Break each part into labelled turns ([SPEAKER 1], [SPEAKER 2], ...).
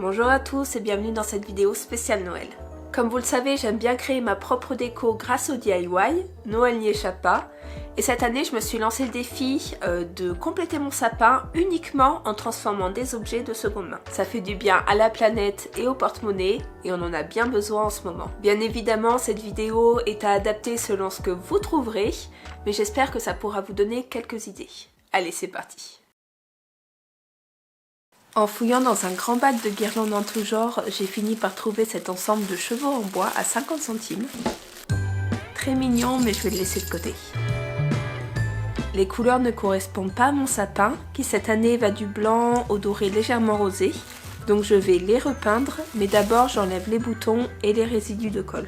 [SPEAKER 1] Bonjour à tous et bienvenue dans cette vidéo spéciale Noël. Comme vous le savez, j'aime bien créer ma propre déco grâce au DIY, Noël n'y échappe pas. Et cette année, je me suis lancé le défi de compléter mon sapin uniquement en transformant des objets de seconde main. Ça fait du bien à la planète et au porte-monnaie et on en a bien besoin en ce moment. Bien évidemment, cette vidéo est à adapter selon ce que vous trouverez, mais j'espère que ça pourra vous donner quelques idées. Allez, c'est parti! En fouillant dans un grand bac de guirlandes en tout genre, j'ai fini par trouver cet ensemble de chevaux en bois à 50 centimes. Très mignon, mais je vais le laisser de côté. Les couleurs ne correspondent pas à mon sapin, qui cette année va du blanc au doré légèrement rosé. Donc je vais les repeindre, mais d'abord j'enlève les boutons et les résidus de colle.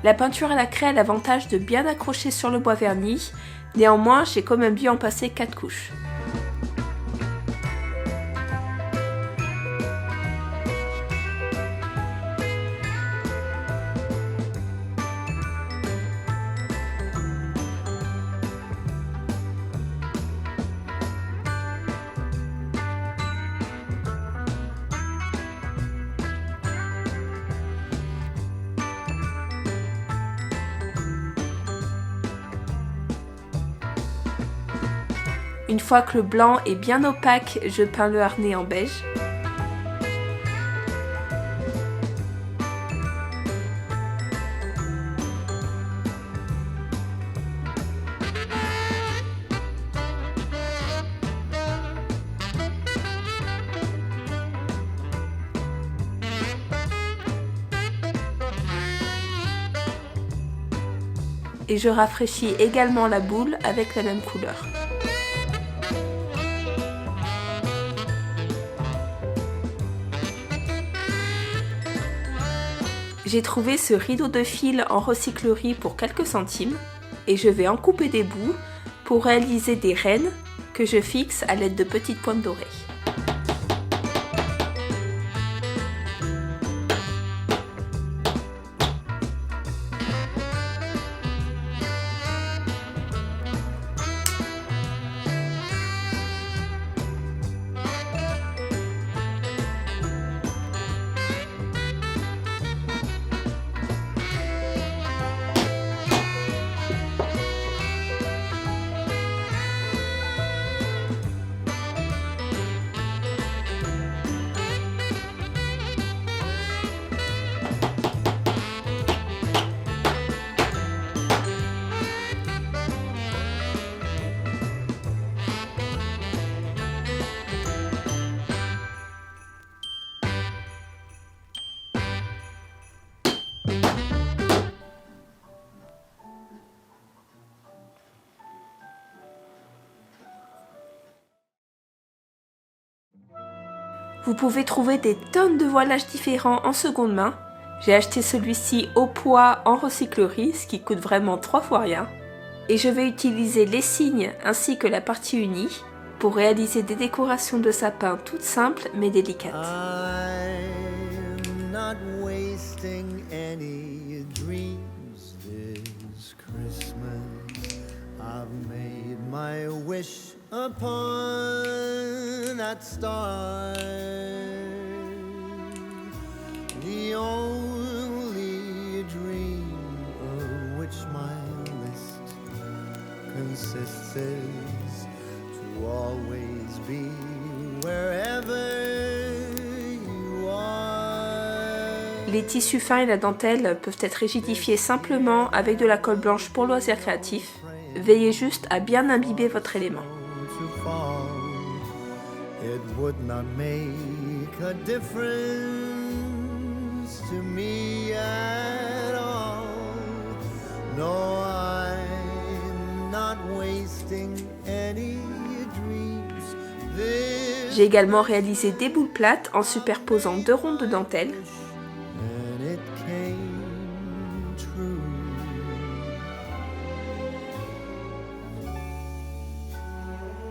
[SPEAKER 1] La peinture à la craie a l'avantage de bien accrocher sur le bois verni, néanmoins j'ai quand même dû en passer 4 couches. Une fois que le blanc est bien opaque, je peins le harnais en beige. Et je rafraîchis également la boule avec la même couleur. J'ai trouvé ce rideau de fil en recyclerie pour quelques centimes et je vais en couper des bouts pour réaliser des rennes que je fixe à l'aide de petites pointes dorées. Vous pouvez trouver des tonnes de voilages différents en seconde main. J'ai acheté celui-ci au poids en recyclerie, ce qui coûte vraiment 3 fois rien. Et je vais utiliser les signes ainsi que la partie unie pour réaliser des décorations de sapin toutes simples mais délicates. I'm not wasting any dreams this Christmas. I've made my wish upon that star, the only dream of which my list consists is to always be wherever you are. Les tissus fins et la dentelle peuvent être rigidifiés simplement avec de la colle blanche pour loisirs créatifs. Veillez juste à bien imbiber votre élément. It would not make a difference to me at all. No, I'm not wasting any dreams. J'ai également réalisé des boules plates en superposant 2 rondes de dentelle.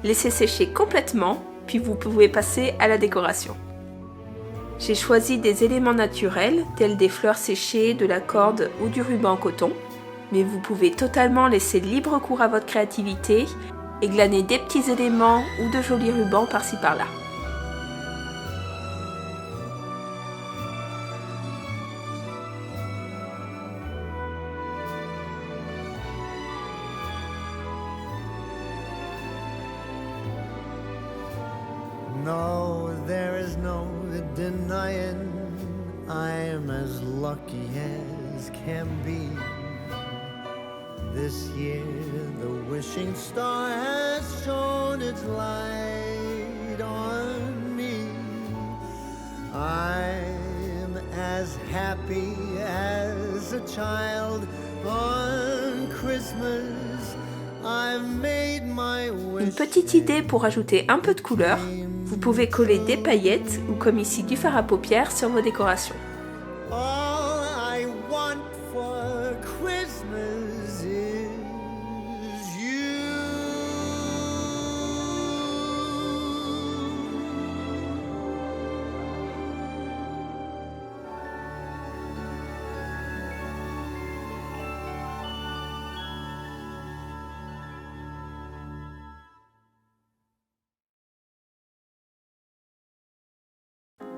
[SPEAKER 1] Laissez sécher complètement, puis vous pouvez passer à la décoration. J'ai choisi des éléments naturels, tels des fleurs séchées, de la corde ou du ruban en coton, mais vous pouvez totalement laisser libre cours à votre créativité et glaner des petits éléments ou de jolis rubans par-ci par-là.
[SPEAKER 2] No, there is no denying I'm as lucky as can be. This year the wishing star has shone its light on me. I'm as happy as a child on Christmas. I've made my wish.
[SPEAKER 1] Une petite idée pour ajouter un peu de couleur. Vous pouvez coller des paillettes ou comme ici du fard à paupières sur vos décorations.
[SPEAKER 2] All I want for Christmas is you.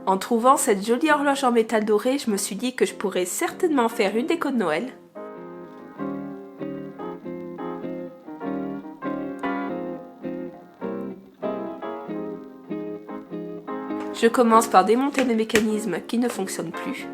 [SPEAKER 1] En trouvant cette jolie horloge en métal doré, je me suis dit que je pourrais certainement faire une déco de Noël. Je commence par démonter le mécanisme qui ne fonctionne plus.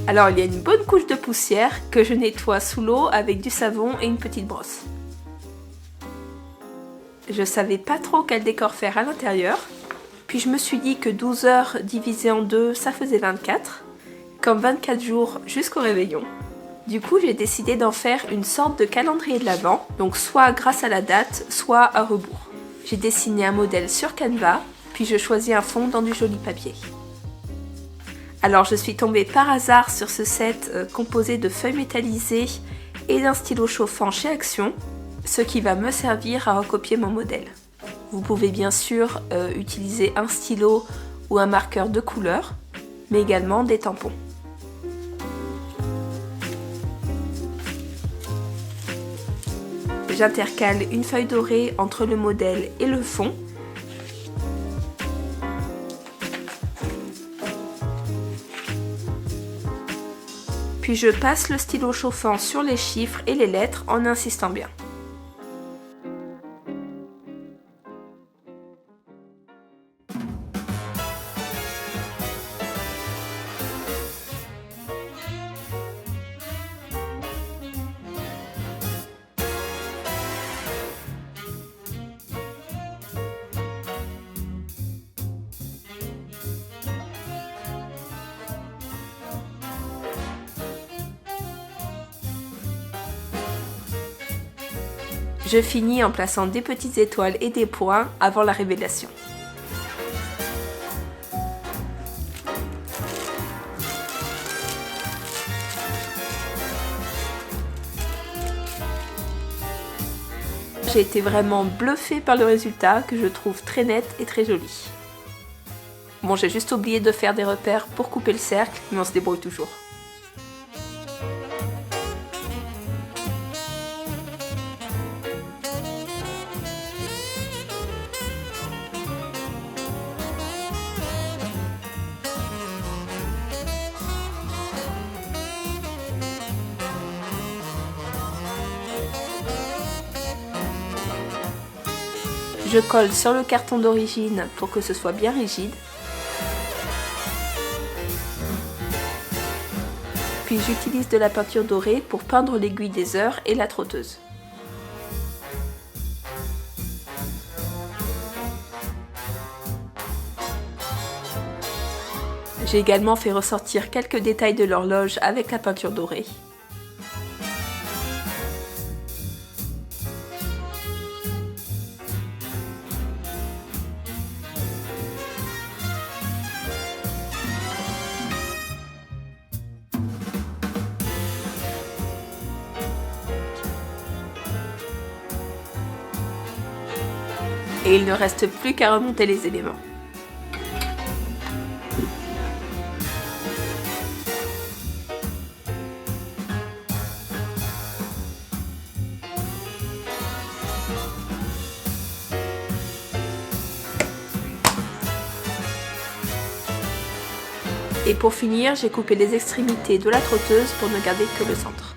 [SPEAKER 1] Alors il y a une bonne couche de poussière que je nettoie sous l'eau avec du savon et une petite brosse. Je savais pas trop quel décor faire à l'intérieur, puis je me suis dit que 12 heures divisé en deux, ça faisait 24, comme 24 jours jusqu'au réveillon. Du coup j'ai décidé d'en faire une sorte de calendrier de l'Avent, donc soit grâce à la date, soit à rebours. J'ai dessiné un modèle sur Canva, puis je choisis un fond dans du joli papier. Alors je suis tombée par hasard sur ce set composé de feuilles métallisées et d'un stylo chauffant chez Action, ce qui va me servir à recopier mon modèle. Vous pouvez bien sûr utiliser un stylo ou un marqueur de couleur, mais également des tampons. J'intercale une feuille dorée entre le modèle et le fond. Puis je passe le stylo chauffant sur les chiffres et les lettres en insistant bien. Je finis en plaçant des petites étoiles et des points avant la révélation. J'ai été vraiment bluffée par le résultat que je trouve très net et très joli. Bon, j'ai juste oublié de faire des repères pour couper le cercle, mais on se débrouille toujours. Je colle sur le carton d'origine pour que ce soit bien rigide. Puis j'utilise de la peinture dorée pour peindre l'aiguille des heures et la trotteuse. J'ai également fait ressortir quelques détails de l'horloge avec la peinture dorée. Et il ne reste plus qu'à remonter les éléments. Et pour finir, j'ai coupé les extrémités de la trotteuse pour ne garder que le centre.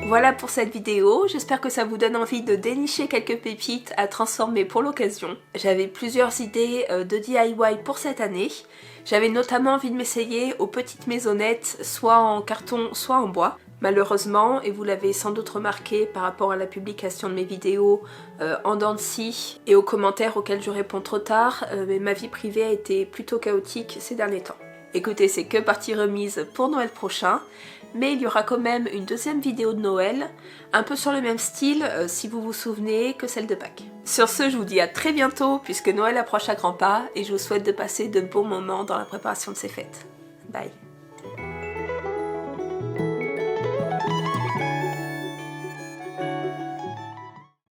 [SPEAKER 1] Voilà pour cette vidéo, j'espère que ça vous donne envie de dénicher quelques pépites à transformer pour l'occasion. J'avais plusieurs idées de DIY pour cette année. J'avais notamment envie de m'essayer aux petites maisonnettes, soit en carton, soit en bois. Malheureusement, et vous l'avez sans doute remarqué par rapport à la publication de mes vidéos en dents de scie et aux commentaires auxquels je réponds trop tard, mais ma vie privée a été plutôt chaotique ces derniers temps. Écoutez, c'est que partie remise pour Noël prochain, mais il y aura quand même une deuxième vidéo de Noël, un peu sur le même style, si vous vous souvenez, que celle de Pâques. Sur ce, je vous dis à très bientôt, puisque Noël approche à grands pas, et je vous souhaite de passer de bons moments dans la préparation de ces fêtes. Bye.